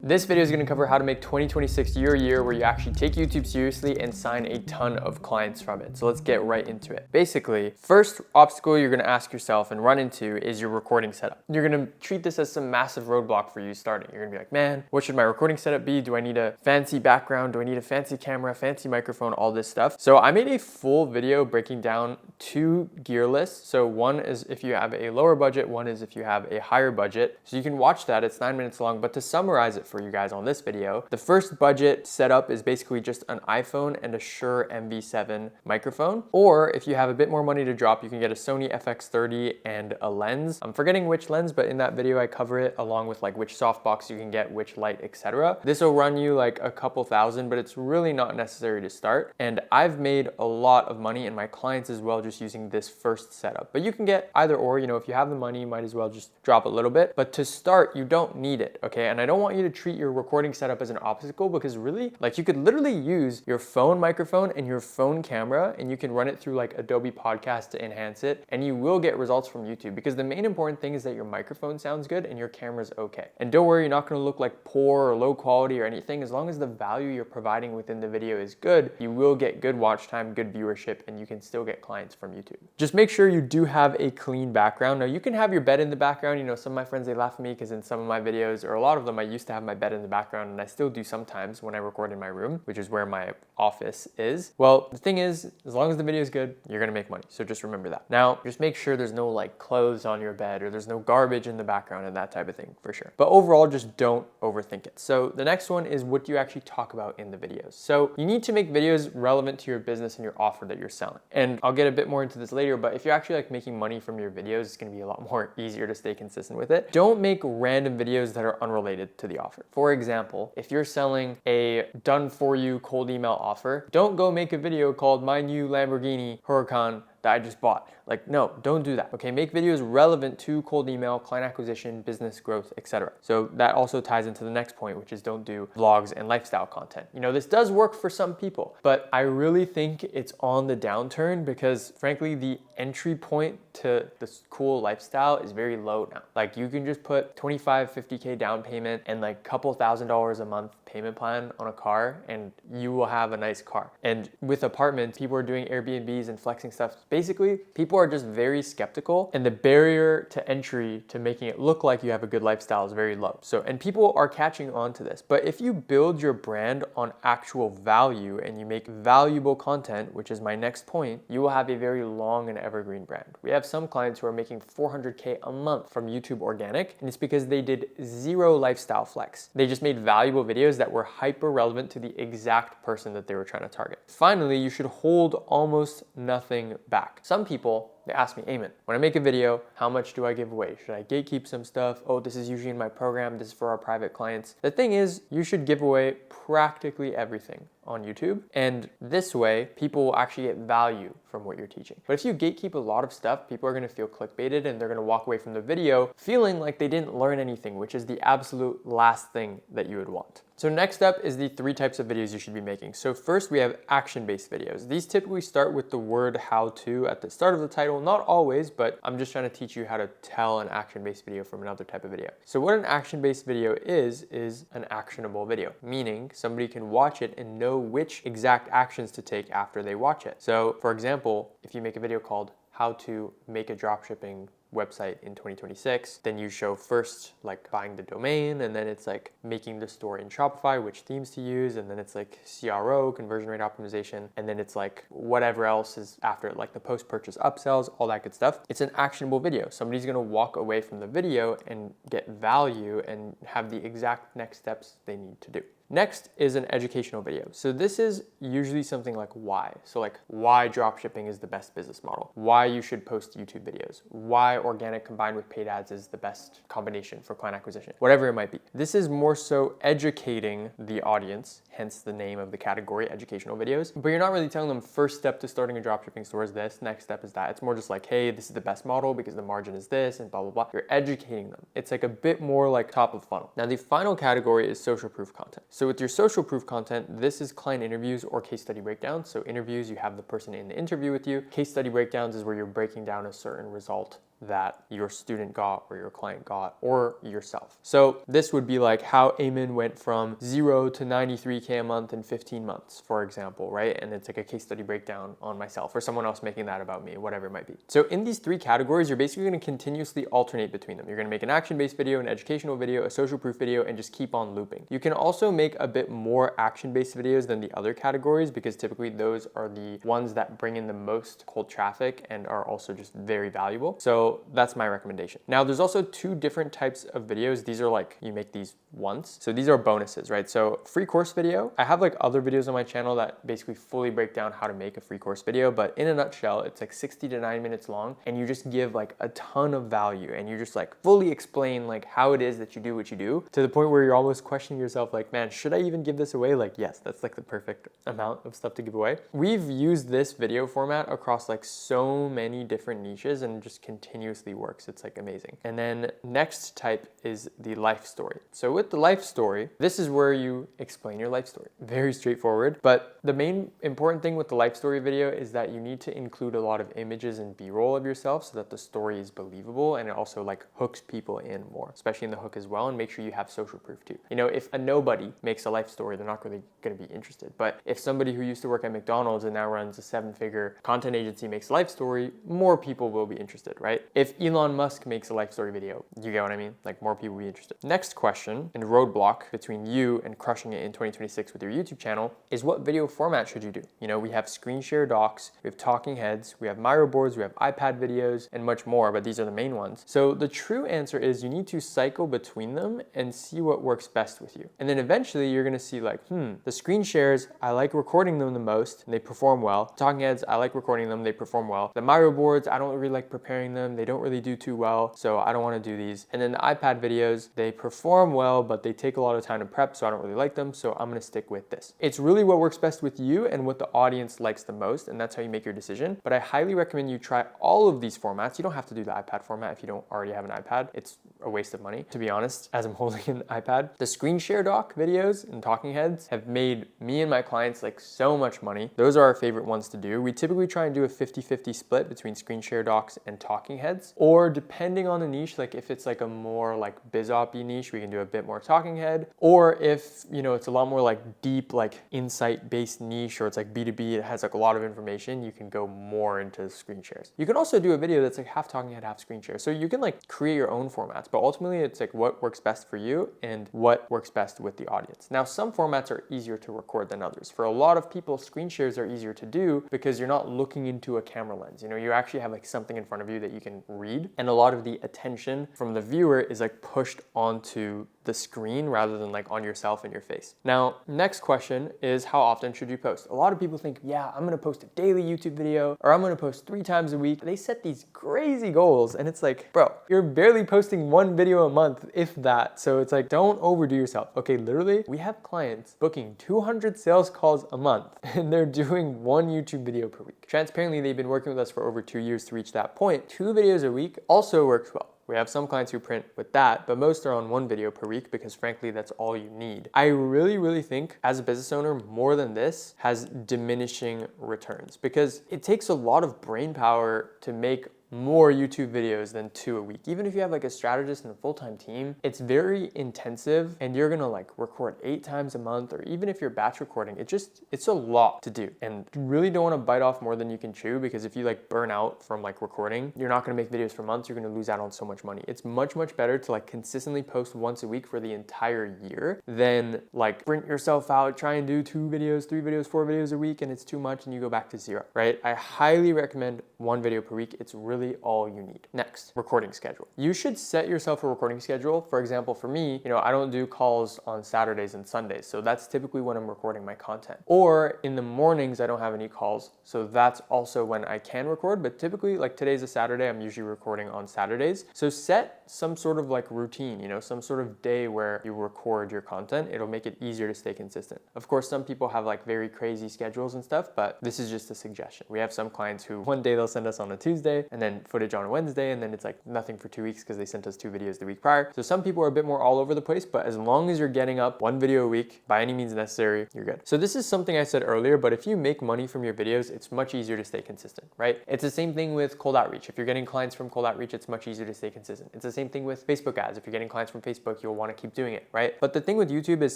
This video is going to cover how to make 2026 your year where you actually take YouTube seriously and sign a ton of clients from it. So let's get right into it. Basically, first obstacle you're going to ask yourself and run into is your recording setup. You're going to treat this as some massive roadblock for you starting. You're going to be like, man, what should my recording setup be? Do I need a fancy background? Do I need a fancy camera, fancy microphone, all this stuff? So I made a full video breaking down two gear lists. So one is if you have a lower budget, one is if you have a higher budget. So you can watch that, it's 9 minutes long, but to summarize it for you guys on this video, the first budget setup is basically just an iPhone and a Shure MV7 microphone. Or if you have a bit more money to drop, you can get a Sony FX30 and a lens. I'm forgetting which lens, but in that video I cover it along with like which softbox you can get, which light, etc. This will run you like a couple thousand, but it's really not necessary to start. And I've made a lot of money and my clients as well just using this first setup. But you can get either or, you know, if you have the money, you might as well just drop a little bit. But to start, you don't need it, okay? And I don't want you to treat your recording setup as an obstacle, because really, like, you could literally use your phone microphone and your phone camera and you can run it through like Adobe Podcast to enhance it, and you will get results from YouTube, because the main important thing is that your microphone sounds good and your camera's okay. And don't worry, you're not gonna look like poor or low quality or anything. As long as the value you're providing within the video is good, you will get good watch time, good viewership, and you can still get clients from YouTube. Just make sure you do have a clean background. Now you can have your bed in the background. You know, some of my friends, they laugh at me because in some of my videos, or a lot of them, I used to have my bed in the background, and I still do sometimes when I record in my room, which is where my office is. Well, the thing is, as long as the video is good, you're gonna make money. So just remember that. Now, just make sure there's no like clothes on your bed or there's no garbage in the background and that type of thing for sure. But overall, just don't overthink it. So the next one is what do you actually talk about in the videos. So you need to make videos relevant to your business and your offer that you're selling. And I'll get a bit more into this later, but if you're actually like making money from your videos, it's gonna be a lot more easier to stay consistent with it. Don't make random videos that are unrelated to the offer. For example, if you're selling a done for you cold email offer, don't go make a video called my new Lamborghini Huracan that I just bought. Like, no, don't do that. Okay, make videos relevant to cold email, client acquisition, business growth, etc. So that also ties into the next point, which is don't do vlogs and lifestyle content. You know, this does work for some people, but I really think it's on the downturn because frankly, the entry point to this cool lifestyle is very low now. Like you can just put 25, 50K down payment and like couple $1,000s a month payment plan on a car and you will have a nice car. And with apartments, people are doing Airbnbs and flexing stuff. Basically, people are just very skeptical, and the barrier to entry to making it look like you have a good lifestyle is very low. So, and people are catching on to this. But if you build your brand on actual value and you make valuable content, which is my next point, you will have a very long and evergreen brand. We have some clients who are making 400K a month from YouTube organic, and it's because they did zero lifestyle flex. They just made valuable videos that were hyper relevant to the exact person that they were trying to target. Finally, you should hold almost nothing back. Some people, they ask me, Ayman, when I make a video, how much do I give away? Should I gatekeep some stuff? Oh, this is usually in my program. This is for our private clients. The thing is, you should give away practically everything on YouTube. And this way, people will actually get value from what you're teaching. But if you gatekeep a lot of stuff, people are gonna feel clickbaited and they're gonna walk away from the video feeling like they didn't learn anything, which is the absolute last thing that you would want. So next up is the 3 types of videos you should be making. So first we have action-based videos. These typically start with the word how to at the start of the title, not always, but I'm just trying to teach you how to tell an action-based video from another type of video. So what an action-based video is an actionable video, meaning somebody can watch it and know which exact actions to take after they watch it. So for example, if you make a video called how to make a dropshipping website in 2026, then you show first like buying the domain, and then it's like making the store in Shopify, which themes to use, and then it's like CRO, conversion rate optimization, and then it's like whatever else is after it, like the post-purchase upsells, all that good stuff. It's an actionable video. Somebody's gonna walk away from the video and get value and have the exact next steps they need to do. Next is an educational video. So this is usually something like why. So like why dropshipping is the best business model, why you should post YouTube videos, why organic combined with paid ads is the best combination for client acquisition, whatever it might be. This is more so educating the audience, hence the name of the category, educational videos. But you're not really telling them first step to starting a dropshipping store is this, next step is that. It's more just like, hey, this is the best model because the margin is this and blah, blah, blah. You're educating them. It's like a bit more like top of funnel. Now the final category is social proof content. So with your social proof content, this is client interviews or case study breakdowns. So interviews, you have the person in the interview with you. Case study breakdowns is where you're breaking down a certain result that your student got or your client got or yourself. So this would be like how Ayman went from 0 to 93K a month in 15 months, for example, right? And it's like a case study breakdown on myself or someone else making that about me, whatever it might be. So in these three categories, you're basically going to continuously alternate between them. You're going to make an action-based video, an educational video, a social proof video, and just keep on looping. You can also make a bit more action-based videos than the other categories because typically those are the ones that bring in the most cold traffic and are also just very valuable. So that's my recommendation. Now there's also two different types of videos. These are like, you make these once. So these are bonuses, right? So free course video, I have like other videos on my channel that basically fully break down how to make a free course video, but in a nutshell, it's like 60 to 90 minutes long and you just give like a ton of value and you just like fully explain like how it is that you do what you do to the point where you're almost questioning yourself like, man, should I even give this away? Like, yes, that's like the perfect amount of stuff to give away. We've used this video format across like so many different niches and just continuously works. It's like amazing. And then next type is the life story. So with the life story, this is where you explain your life story. Very straightforward, but the main important thing with the life story video is that you need to include a lot of images and B-roll of yourself so that the story is believable and it also like hooks people in more, especially in the hook as well, and make sure you have social proof too. You know, if a nobody makes a life story, they're not really going to be interested. But if somebody who used to work at McDonald's and now runs a 7-figure content agency makes a life story, more people will be interested, right? If Elon Musk makes a life story video, you get what I mean? Like more people will be interested. Next question and roadblock between you and crushing it in 2026 with your YouTube channel is what video format should you do? You know, we have screen share docs, we have talking heads, we have Miro boards, we have iPad videos, and much more, but these are the main ones. So the true answer is you need to cycle between them and see what works best with you. And then eventually you're gonna see like, the screen shares, I like recording them the most, and they perform well. Talking heads, I like recording them, they perform well. The Miro boards, I don't really like preparing them, they don't really do too well, so I don't wanna do these. And then the iPad videos, they perform well, but they take a lot of time to prep, so I don't really like them, so I'm gonna stick with this. It's really what works best with you and what the audience likes the most, and that's how you make your decision. But I highly recommend you try all of these formats. You don't have to do the iPad format if you don't already have an iPad. It's a waste of money, to be honest, as I'm holding an iPad. The screen share doc videos and talking heads have made me and my clients like so much money. Those are our favorite ones to do. We typically try and do a 50-50 split between screen share docs and talking heads, or depending on the niche, like if it's like a more like biz op-y niche, we can do a bit more talking head, or if, you know, it's a lot more like deep, like insight based niche, or it's like B2B, it has like a lot of information, you can go more into screen shares. You can also do a video that's like half talking head, half screen share. So you can like create your own formats, but ultimately it's like what works best for you and what works best with the audience. Now, some formats are easier to record than others. For a lot of people, screen shares are easier to do because you're not looking into a camera lens. You know, you actually have like something in front of you that you can read, and a lot of the attention from the viewer is like pushed onto the screen rather than like on yourself and your face. Now, next question is how often should you post? A lot of people think, yeah, I'm gonna post a daily YouTube video or I'm gonna post 3 times a week. They set these crazy goals and it's like, bro, you're barely posting 1 video a month, if that. So it's like, don't overdo yourself. Okay, literally, we have clients booking 200 sales calls a month and they're doing 1 YouTube video per week. Transparently, they've been working with us for over 2 years to reach that point. 2 videos a week also works well. We have some clients who print with that, but most are on 1 video per week because frankly, that's all you need. I really think as a business owner, more than this has diminishing returns because it takes a lot of brain power to make more YouTube videos than 2 a week. Even if you have like a strategist and a full-time team, it's very intensive and you're gonna like record 8 times a month, or even if you're batch recording, it's a lot to do. And you really don't wanna bite off more than you can chew, because if you like burn out from like recording, you're not gonna make videos for months, you're gonna lose out on so much money. It's much better to like consistently post once a week for the entire year than like sprint yourself out, try and do 2 videos, 3 videos, 4 videos a week, and it's too much and you go back to 0, right? I highly recommend 1 video per week. It's really all you need. Next, recording schedule. You should set yourself a recording schedule. For example, for me, you know, I don't do calls on Saturdays and Sundays, so that's typically when I'm recording my content. Or in the mornings, I don't have any calls, so that's also when I can record, but typically, like today's a Saturday, I'm usually recording on Saturdays. So set some sort of like routine, you know, some sort of day where you record your content. It'll make it easier to stay consistent. Of course, some people have like very crazy schedules and stuff, but this is just a suggestion. We have some clients who one day they'll send us on a Tuesday, and then then footage on a Wednesday, and then it's like nothing for 2 weeks because they sent us 2 videos the week prior. So some people are a bit more all over the place, but as long as you're getting up 1 video a week by any means necessary, you're good. So this is something I said earlier, but if you make money from your videos, it's much easier to stay consistent, right? It's the same thing with cold outreach. If you're getting clients from cold outreach, it's much easier to stay consistent. It's the same thing with Facebook ads. If you're getting clients from Facebook, you'll want to keep doing it, right? But the thing with YouTube is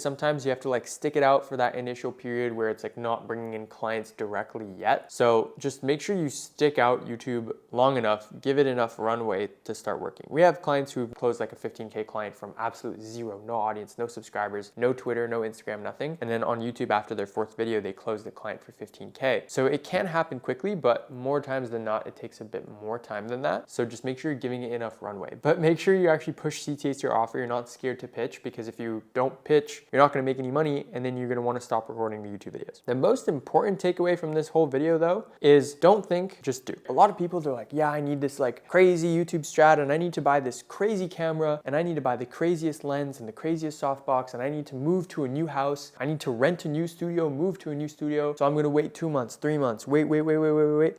sometimes you have to like stick it out for that initial period where it's like not bringing in clients directly yet. So just make sure you stick out YouTube long enough, give it enough runway to start working. We have clients who've closed like a 15K client from absolute zero, no audience, no subscribers, no Twitter, no Instagram, nothing. And then on YouTube after their 4th video, they closed the client for 15K. So it can happen quickly, but more times than not, it takes a bit more time than that. So just make sure you're giving it enough runway, but make sure you actually push CTAs to your offer. You're not scared to pitch, because if you don't pitch, you're not going to make any money, and then you're going to want to stop recording the YouTube videos. The most important takeaway from this whole video though is don't think, just do. A lot of people, they're like, yeah, I need this like crazy YouTube strat, and I need to buy this crazy camera, and I need to buy the craziest lens and the craziest softbox, and I need to move to a new house. I need to rent a new studio, move to a new studio. So I'm going to wait 2 months, 3 months, wait.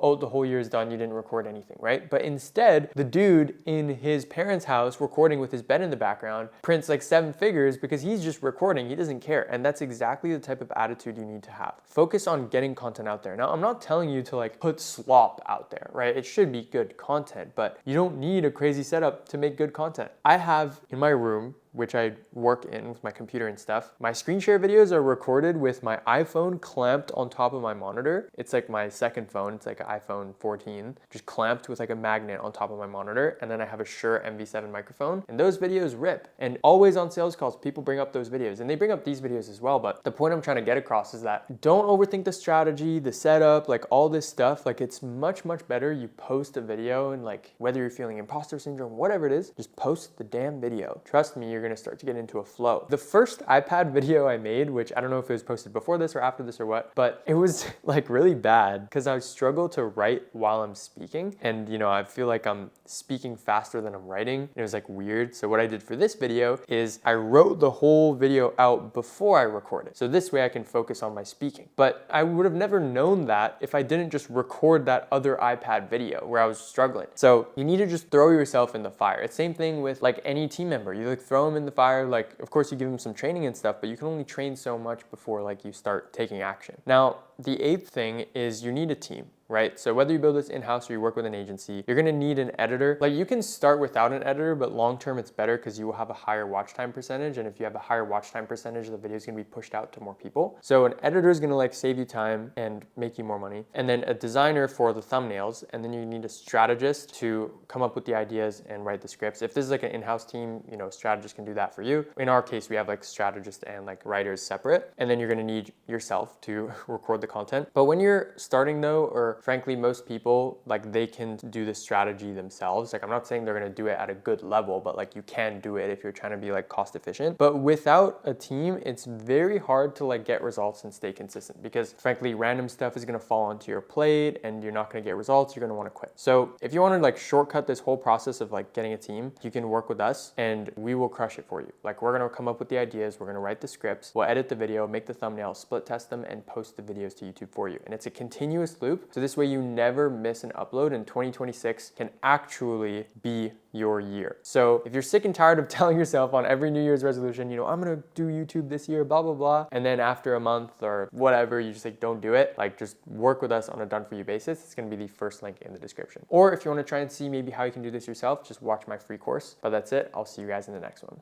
Oh, the whole year is done. You didn't record anything, right? But instead, the dude in his parents' house recording with his bed in the background prints like 7 figures because he's just recording. He doesn't care. And that's exactly the type of attitude you need to have. Focus on getting content out there. Now, I'm not telling you to like put slop out there, right? It should be good content, but you don't need a crazy setup to make good content. I have in my room, which I work in with my computer and stuff, my screen share videos are recorded with my iPhone clamped on top of my monitor. It's like my second phone. It's like an iPhone 14, just clamped with like a magnet on top of my monitor. And then I have a Shure MV7 microphone, and those videos rip. And always on sales calls, people bring up those videos, and they bring up these videos as well. But the point I'm trying to get across is that don't overthink the strategy, the setup, like all this stuff. Like it's much better you post a video, and like whether you're feeling imposter syndrome, whatever it is, just post the damn video. Trust me, you're going to start to get into a flow. The first iPad video I made, which I don't know if it was posted before this or after this or what, but it was like really bad because I struggle to write while I'm speaking. And you know, I feel like I'm speaking faster than I'm writing. It was like weird. So what I did for this video is I wrote the whole video out before I recorded. So this way I can focus on my speaking. But I would have never known that if I didn't just record that other iPad video where I was struggling. So you need to just throw yourself in the fire. It's same thing with like any team member. You like throw them in the fire. Like, of course you give them some training and stuff, but you can only train so much before like you start taking action. Now, the 8th thing is you need a team. Right? So whether you build this in-house or you work with an agency, you're gonna need an editor. Like you can start without an editor, but long-term it's better because you will have a higher watch time percentage. And if you have a higher watch time percentage, the video is gonna be pushed out to more people. So an editor is gonna like save you time and make you more money. And then a designer for the thumbnails. And then you need a strategist to come up with the ideas and write the scripts. If this is like an in-house team, you know, strategist can do that for you. In our case, we have like strategists and like writers separate. And then you're gonna need yourself to record the content. But when you're starting though, or frankly, most people, like they can do the strategy themselves. Like I'm not saying they're gonna do it at a good level, but like you can do it if you're trying to be like cost efficient. But without a team, it's very hard to like get results and stay consistent because frankly, random stuff is gonna fall onto your plate and you're not gonna get results, you're gonna wanna quit. So if you wanna like shortcut this whole process of like getting a team, you can work with us and we will crush it for you. Like we're gonna come up with the ideas, we're gonna write the scripts, we'll edit the video, make the thumbnail, split test them, and post the videos to YouTube for you. And it's a continuous loop. So this way you never miss an upload, and 2026 can actually be your year. So if you're sick and tired of telling yourself on every New Year's resolution, you know, I'm gonna do YouTube this year, blah, blah, blah, and then after a month or whatever, you just like don't do it, like just work with us on a done for you basis. It's gonna be the first link in the description. Or if you wanna try and see maybe how you can do this yourself, just watch my free course. But that's it. I'll see you guys in the next one.